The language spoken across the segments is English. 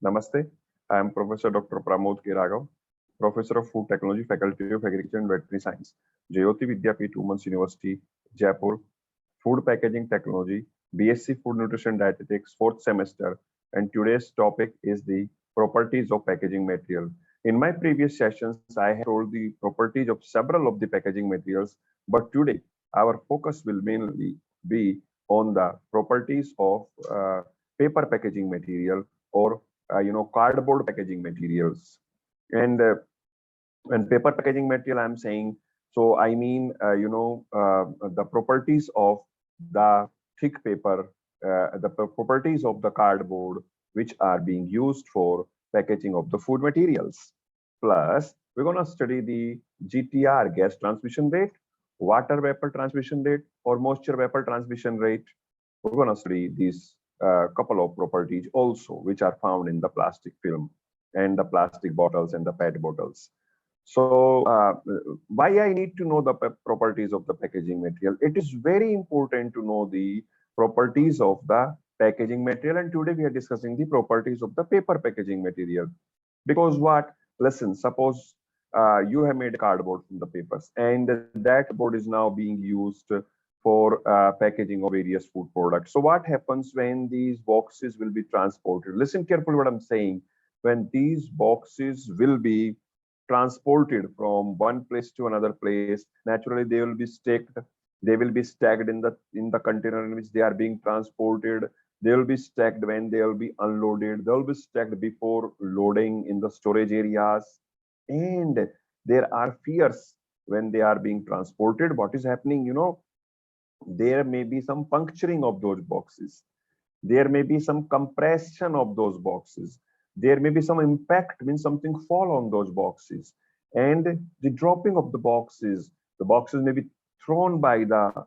Namaste. I am Professor Dr. Pramod K. Raghav, Professor of Food Technology, Faculty of Agriculture and Veterinary Science, Jayoti Vidyapeeth Women's University, Jaipur, Food Packaging Technology, BSc Food Nutrition Dietetics, fourth semester, and today's topic is the properties of packaging material. In my previous sessions, I have told the properties of several of the packaging materials, but today our focus will mainly be on the properties of paper packaging material or cardboard packaging materials. And when paper packaging material I'm saying, so I mean the properties of the thick paper, the properties of the cardboard which are being used for packaging of the food materials. Plus we're going to study the GTR, gas transmission rate, water vapor transmission rate, or moisture vapor transmission rate. We're going to study these couple of properties also which are found in the plastic film and the plastic bottles and the PET bottles. So why I need to know the properties of the packaging material? It is very important to know the properties of the packaging material, and today we are discussing the properties of the paper packaging material. Because what? Listen, suppose you have made cardboard from the papers, and that board is now being used for packaging of various food products. So what happens when these boxes will be transported? Listen carefully what I'm saying. When these boxes will be transported from one place to another place, naturally they will be stacked in the container in which they are being transported. They will be stacked when they will be unloaded. They will be stacked before loading in the storage areas. And there are fears when they are being transported. What is happening? There may be some puncturing of those boxes. There may be some compression of those boxes. There may be some impact, means something fall on those boxes. And the dropping of the boxes may be thrown by the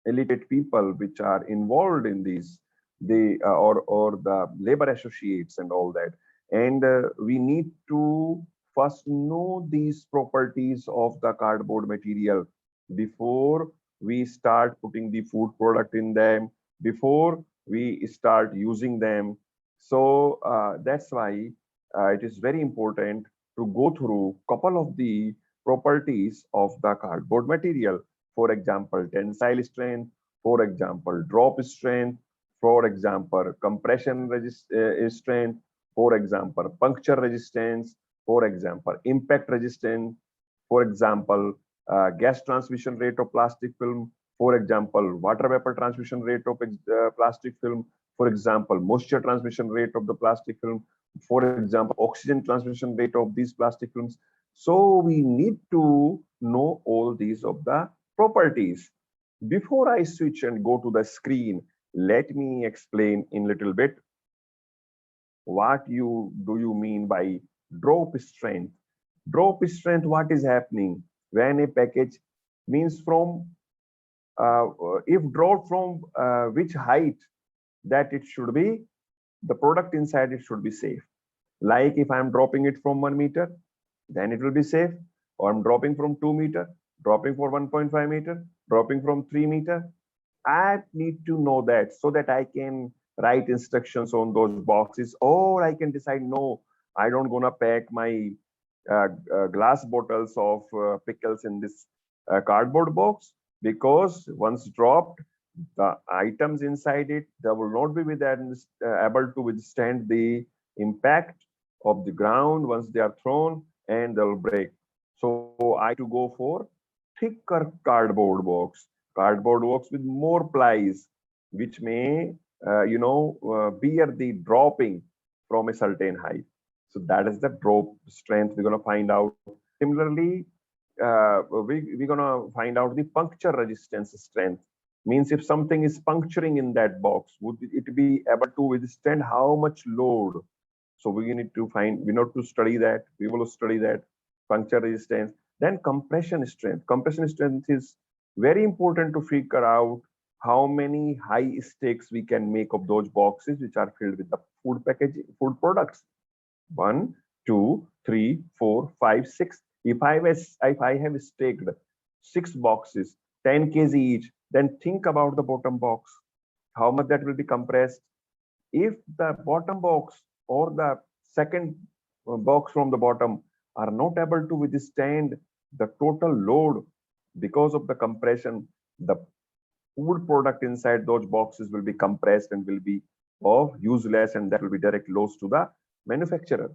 illiterate people which are involved in these, or the labor associates and all that. And we need to first know these properties of the cardboard material before we start putting the food product in them, before we start using them. So that's why it is very important to go through couple of the properties of the cardboard material. For example, tensile strength, for example, drop strength, for example, compression strength, for example, puncture resistance, for example, impact resistance, for example, gas transmission rate of plastic film, for example, water vapor transmission rate of plastic film, for example, moisture transmission rate of the plastic film, for example, oxygen transmission rate of these plastic films. So we need to know all these of the properties. Before I switch and go to the screen, let me explain in little bit what you mean by drop strength. Drop strength, what is happening when a package means from if dropped from which height, that it should be, the product inside it should be safe. Like if I'm dropping it from 1 meter, then it will be safe. Or I'm dropping from 2 meter, dropping for 1.5 meter, dropping from 3 meter. I need to know that so that I can write instructions on those boxes, or I can decide, no, I don't gonna pack my glass bottles of pickles in this cardboard box, because once dropped, the items inside it, they will not be able to withstand the impact of the ground once they are thrown, and they'll break. So I to go for thicker cardboard box with more plies, which may bear the dropping from a certain height. So that is the drop strength we're going to find out. Similarly, we're going to find out the puncture resistance strength. Means if something is puncturing in that box, would it be able to withstand how much load? So we need to study that. We will study that puncture resistance. Then compression strength. Compression strength is very important to figure out how many high stakes we can make of those boxes which are filled with the food packaging, food products. 1, 2, 3, 4, 5, 6. If I have staked 6 boxes, 10 kg each, then think about the bottom box, how much that will be compressed. If the bottom box or the second box from the bottom are not able to withstand the total load because of the compression. The food product inside those boxes will be compressed and will be of useless, and that will be direct loss to the manufacturer.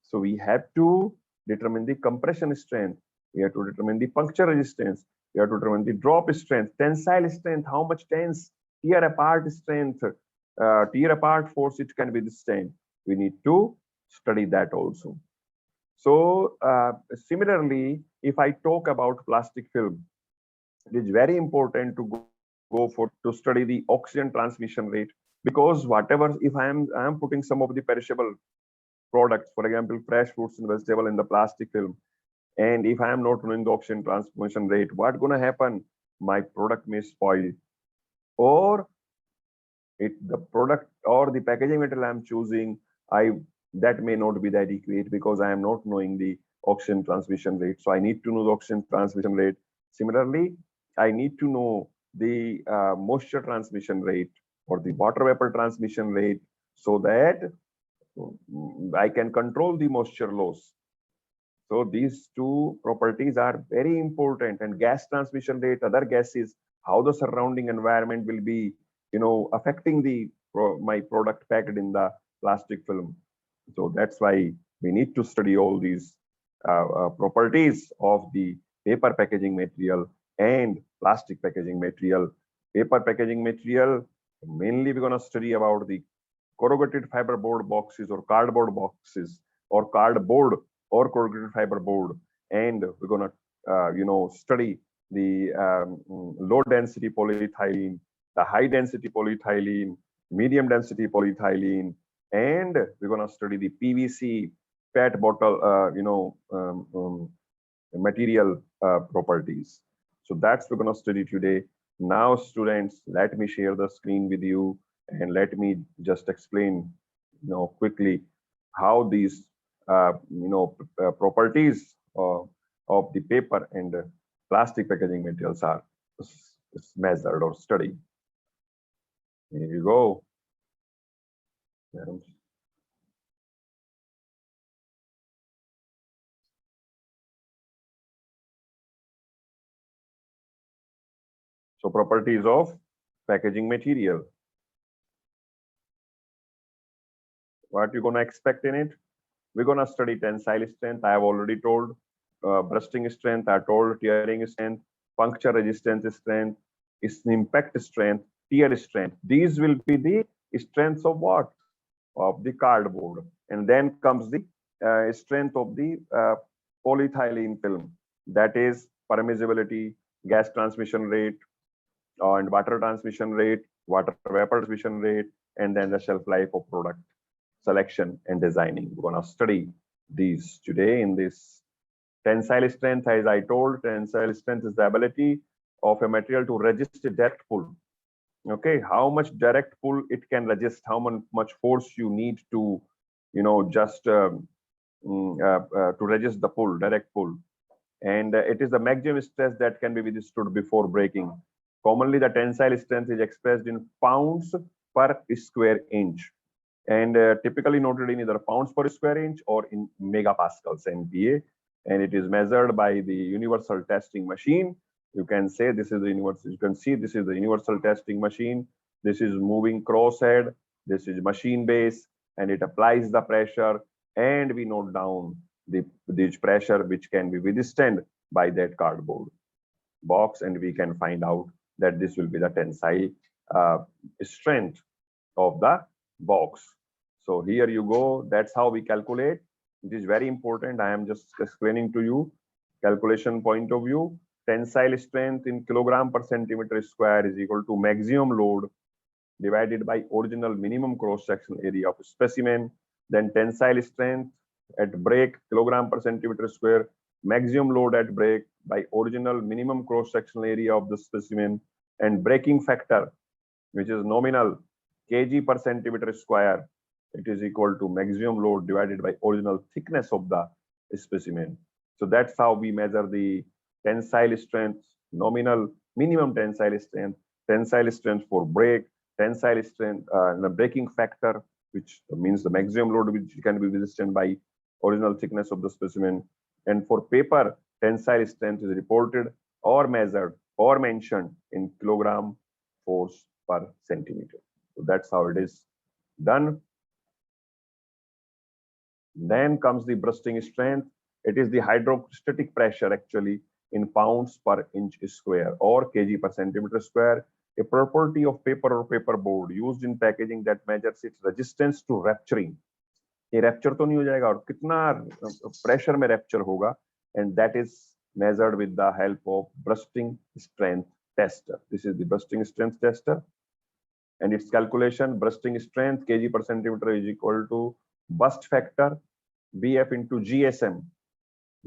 So we have to determine the compression strength. We have to determine the puncture resistance. We have to determine the drop strength, tensile strength, how much tense, tear apart strength, tear apart force it can withstand. We need to study that also. So similarly, if I talk about plastic film, it is very important to go for to study the oxygen transmission rate, because whatever, if I am putting some of the perishable products, for example, fresh fruits and vegetable in the plastic film, and if I am not knowing the oxygen transmission rate, what's going to happen? My product may spoil, or the product or the packaging material I'm choosing, that may not be the adequate because I am not knowing the oxygen transmission rate. So I need to know the oxygen transmission rate. Similarly, I need to know the moisture transmission rate or the water vapor transmission rate, so that I can control the moisture loss. So these two properties are very important. And gas transmission rate, other gases, how the surrounding environment will be, affecting the my product packed in the plastic film. So that's why we need to study all these properties of the paper packaging material and plastic packaging material. Paper packaging material, mainly we're going to study about the corrugated fiber board boxes or cardboard boxes, or cardboard or corrugated fiber board, and we're going to study the low density polyethylene, the high density polyethylene, medium density polyethylene, and we're going to study the PVC PET bottle material properties. So that's we're going to study today. Now students, let me share the screen with you, and let me just explain quickly how these properties of the paper and plastic packaging materials are measured or studied. Here you go. So properties of packaging material. What you're going to expect in it? We're going to study tensile strength. I have already told. Bursting strength, I told. Tearing strength, puncture resistance strength, impact strength, tear strength. These will be the strengths of what? Of the cardboard. And then comes the strength of the polyethylene film. That is permeability, gas transmission rate, and water transmission rate, water vapor transmission rate, and then the shelf life of product selection and designing. We're going to study these today in this. Tensile strength, as I told, tensile strength is the ability of a material to resist a direct pull. Okay, how much direct pull it can resist, how much force you need to, just to resist the pull, direct pull. And it is the maximum stress that can be withstood before breaking. Commonly, the tensile strength is expressed in pounds per square inch, and typically noted in either pounds per square inch or in megapascals, MPa, and it is measured by the universal testing machine. You can say this is the universal. You can see this is the universal testing machine. This is moving crosshead. This is machine base, and it applies the pressure, and we note down the pressure which can be withstood by that cardboard box, and we can find out that this will be the tensile strength of the box. So here you go. That's how we calculate. It is very important. I am just explaining to you calculation point of view. Tensile strength in kilogram per centimeter square is equal to maximum load divided by original minimum cross-sectional area of specimen. Then tensile strength at break, kilogram per centimeter square, maximum load at break by original minimum cross-sectional area of the specimen, and breaking factor, which is nominal, kg per centimeter square. It is equal to maximum load divided by original thickness of the specimen. So that's how we measure the tensile strength, nominal, minimum tensile strength for break, tensile strength, the breaking factor, which means the maximum load which can be withstood by original thickness of the specimen. And for paper, tensile strength is reported or measured or mentioned in kilogram force per centimeter. So that's how it is done. Then comes the bursting strength. It is the hydrostatic pressure actually in pounds per inch square or kg per centimeter square, a property of paper or paper board used in packaging that measures its resistance to rupturing. ये rupture तो नहीं हो जाएगा और कितना pressure में rupture होगा, and that is measured with the help of bursting strength tester. This is the bursting strength tester, and its calculation: bursting strength kg per centimeter is equal to burst factor BF into GSM,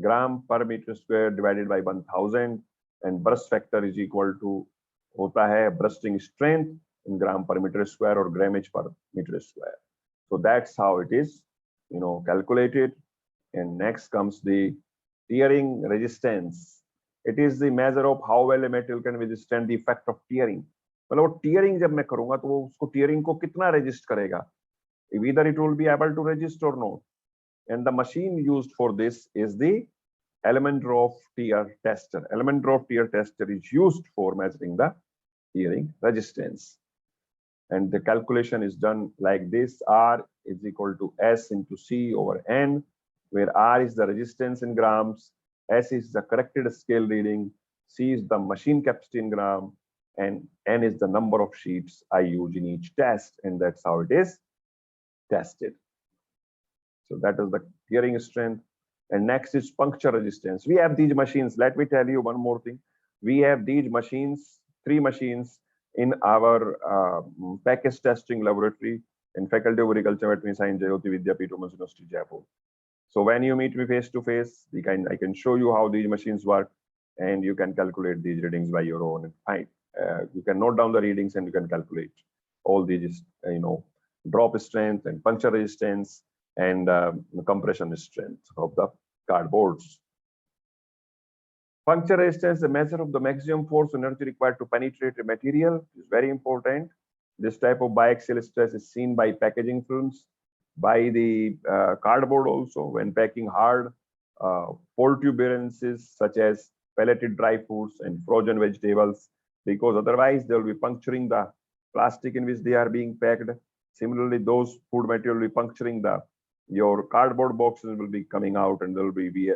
gram per meter square divided by 1000, and burst factor is equal to होता है bursting strength in gram per meter square or grammage per meter square. So that's how it is, calculated. And next comes the tearing resistance. It is the measure of how well a material can withstand the effect of tearing. मतलब वो tearing जब मैं करूंगा तो वो उसको tearing को कितना resist करेगा? Either it will be able to resist or not. And the machine used for this is the Ellmendorf tear tester. Ellmendorf tear tester is used for measuring the tearing resistance. And the calculation is done like this: R is equal to S into C over N, where R is the resistance in grams, S is the corrected scale reading, C is the machine capacity in gram, and N is the number of sheets I use in each test. And that's how it is tested. So that is the tearing strength. And next is puncture resistance. We have these machines. Let me tell you one more thing. We have these machines, 3 machines in our package testing laboratory in Faculty of Agriculture, Veterinary Science, Jayoti Vidyapeeth, Women's University, Jaipur. So when you meet me face to face, I can show you how these machines work, and you can calculate these readings by your own. Fine. You can note down the readings and you can calculate all these, drop strength and puncture resistance and compression strength of the cardboards. Puncture resistance, the measure of the maximum force and energy required to penetrate a material, is very important. This type of biaxial stress is seen by packaging films, by the cardboard also when packing hard protuberances such as pelleted dry foods and frozen vegetables, because otherwise they will be puncturing the plastic in which they are being packed. Similarly, those food material will be puncturing your cardboard boxes will be coming out, and there will be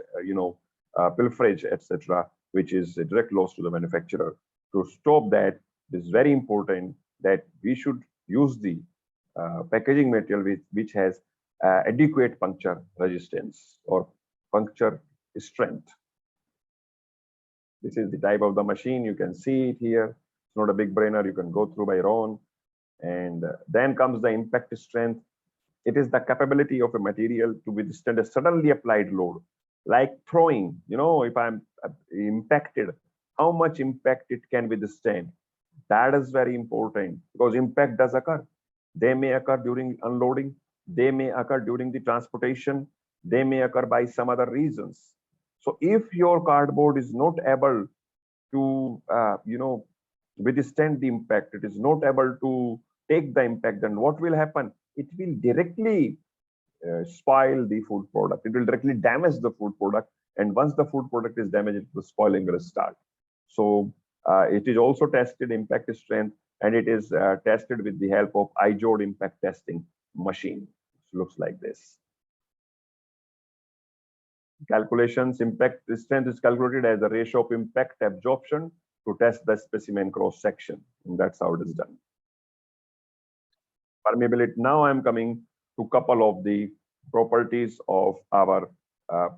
pilferage, etc., which is a direct loss to the manufacturer. To stop that, it is very important that we should use the packaging material which has adequate puncture resistance or puncture strength. This is the type of the machine. You can see it here. It's not a big brainer. You can go through by your own. And then comes the impact strength. It is the capability of a material to withstand a suddenly applied load, like throwing. If I'm impacted, how much impact it can withstand. That is very important, because impact does occur. They may occur during unloading. They may occur during the transportation. They may occur by some other reasons. So if your cardboard is not able to, withstand the impact, it is not able to take the impact, then what will happen? It will directly spoil the food product. It will directly damage the food product. And once the food product is damaged, the spoiling will start. So it is also tested impact strength, and it is tested with the help of IJOD impact testing machine. It looks like this. Calculations: impact strength is calculated as the ratio of impact absorption to test the specimen cross section. And that's how it is done. Permeability. Now I'm coming to a couple of the properties of our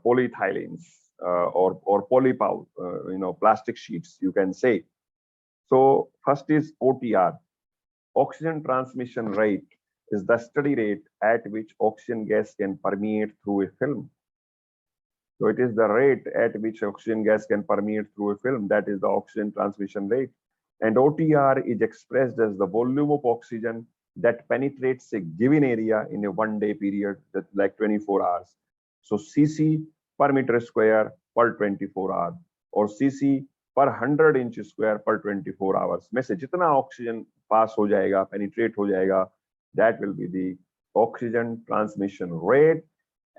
polyethylenes or polypol, plastic sheets, you can say. So first is OTR. Oxygen transmission rate is the steady rate at which oxygen gas can permeate through a film. So it is the rate at which oxygen gas can permeate through a film. That is the oxygen transmission rate. And OTR is expressed as the volume of oxygen that penetrates a given area in a one-day period, that's like 24 hours. So cc per meter square per 24 hours, or cc per 100 inch square per 24 hours. में से जितना oxygen pass हो जाएगा, penetrate हो जाएगा, that will be the oxygen transmission rate,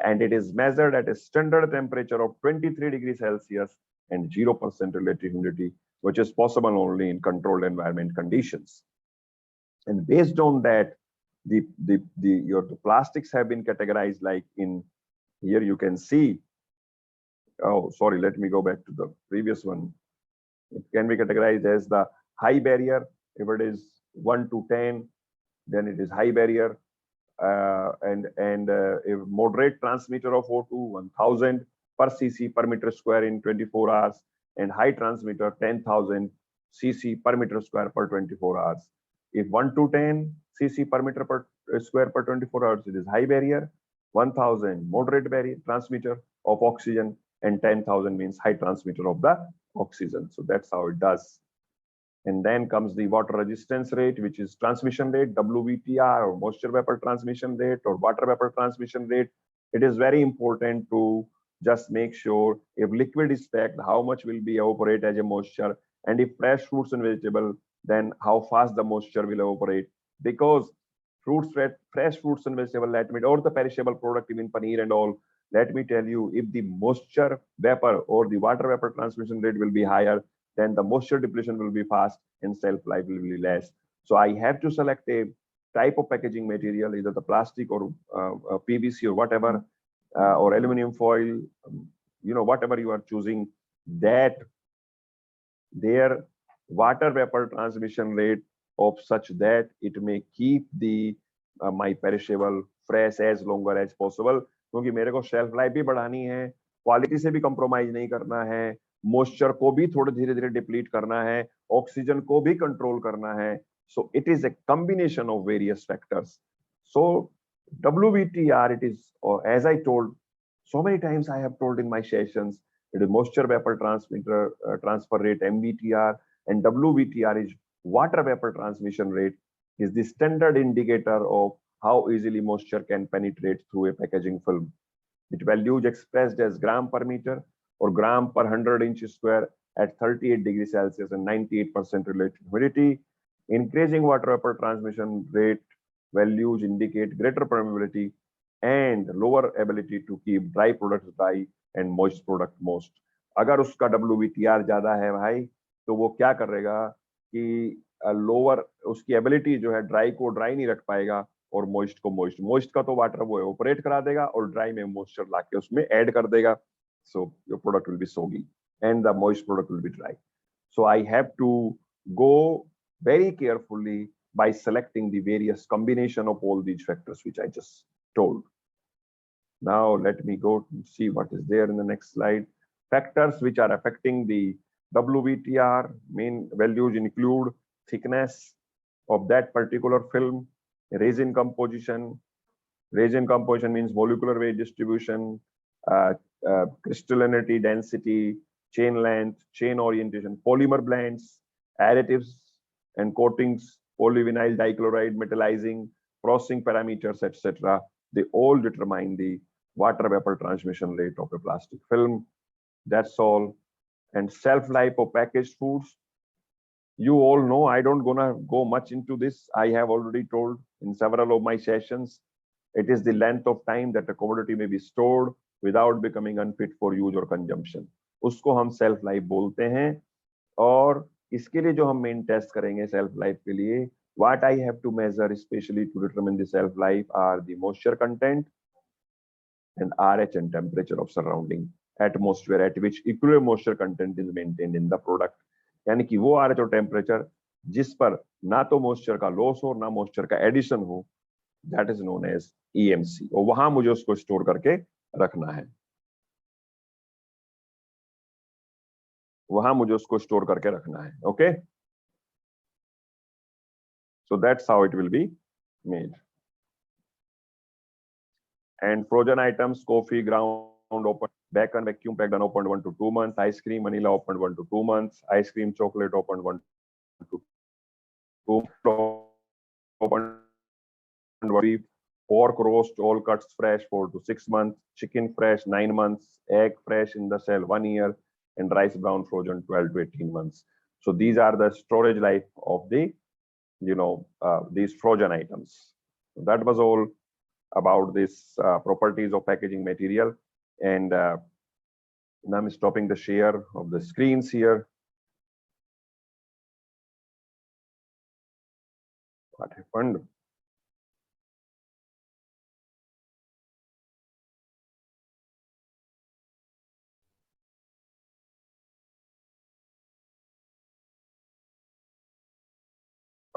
and it is measured at a standard temperature of 23 degrees Celsius and 0% relative humidity, which is possible only in controlled environment conditions. And based on that, the plastics have been categorized like in here you can see. Oh, sorry, let me go back to the previous one. It can be categorized as the high barrier. If it is 1 to 10, then it is high barrier. And a moderate transmitter of O2, 1000 per cc per meter square in 24 hours, and high transmitter 10,000 cc per meter square per 24 hours. If 1 to 10 cc per meter per square per 24 hours, it is high barrier. 1000 moderate barrier transmitter of oxygen, and 10,000 means high transmitter of the oxygen. So that's how it does. And then comes the water resistance rate, which is transmission rate, WVTR, or moisture vapor transmission rate, or water vapor transmission rate. It is very important to just make sure if liquid is packed, how much will be evaporate as a moisture, and if fresh fruits and vegetable, then how fast the moisture will evaporate. Because fresh fruits and vegetable, let me, or the perishable product, even paneer and all, let me tell you, if the moisture vapor or the water vapor transmission rate will be higher, then the moisture depletion will be fast and shelf life will be less. So I have to select a type of packaging material, either the plastic or PVC or whatever, or aluminum foil, whatever you are choosing, that their water vapor transmission rate of such that it may keep the my perishable fresh as longer as possible. क्योंकि मेरे को shelf life भी बढ़ानी है, quality से भी compromise नहीं करना है, मॉइस्चर को भी थोड़ा धीरे धीरे डिप्लीट करना है, ऑक्सीजन को भी कंट्रोल करना है. So it is a combination of various factors. So WVTR, it is, or as I told so many times, I have told in my sessions, it is moisture vapor transfer rate, MVTR, and WVTR is water vapor transmission rate, is the standard indicator of how easily moisture can penetrate through a packaging film. Its value is expressed as gram per meter or gram per 100 inches square at 38 degrees Celsius and 98% relative humidity. Increasing water vapor transmission rate values indicate greater permeability and lower ability to keep dry products dry and moist product moist. अगर उसका WVTR ज्यादा है भाई, तो वो क्या करेगा कि लोअर उसकी एबिलिटी जो है ड्राई को ड्राई नहीं रख पाएगा और मोइस्ट को मोइस्ट का तो वाटर वो ऑपरेट करा देगा और ड्राई में मॉइस्चर लाके उसमें ऐड कर देगा. So your product will be soggy and the moist product will be dry. So I have to go very carefully by selecting the various combination of all these factors which I just told. Now let me go to see what is there in the next slide. Factors which are affecting the WVTR, main values include thickness of that particular film, resin composition. Resin composition means molecular weight distribution, crystallinity, density, chain length, chain orientation, polymer blends, additives and coatings, polyvinyl dichloride, metallizing, processing parameters, etc. They all determine the water vapor transmission rate of a plastic film. That's all. And shelf life of packaged foods. You all know, I don't gonna go much into this. I have already told in several of my sessions. It is the length of time that a commodity may be stored without becoming unfit for use or consumption. उसको हम self life बोलते हैं. और इसके लिए जो हम main test करेंगे सेल्फ लाइफ के लिए, what I have to measure especially to determine the self life are the moisture content and RH and temperature of surrounding atmosphere at which equilibrium moisture content is maintained in the product. यानी कि वो RH और temperature जिस पर ना तो moisture का loss हो ना मॉइस्चर का एडिशन हो, that is known as EMC. और वहां मुझे उसको स्टोर करके रखना है, वहां मुझे उसको स्टोर करके रखना है. Okay, so that's how it will be made. And frozen items, coffee ground open, bacon vacuum packed unopened 1 to 2 months, ice cream vanilla opened 1 to 2 months, ice cream chocolate opened 1 to 2 opened, beef, pork roast all cuts fresh 4 to 6 months, chicken fresh 9 months, egg fresh in the shell 1 year, and rice brown frozen 12 to 18 months. So these are the storage life of the these frozen items. So that was all. about this properties of packaging material. And now I'm stopping the share of the screens here. What happened?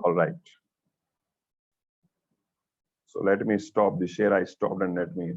All right. So let me stop the share. I stopped and let me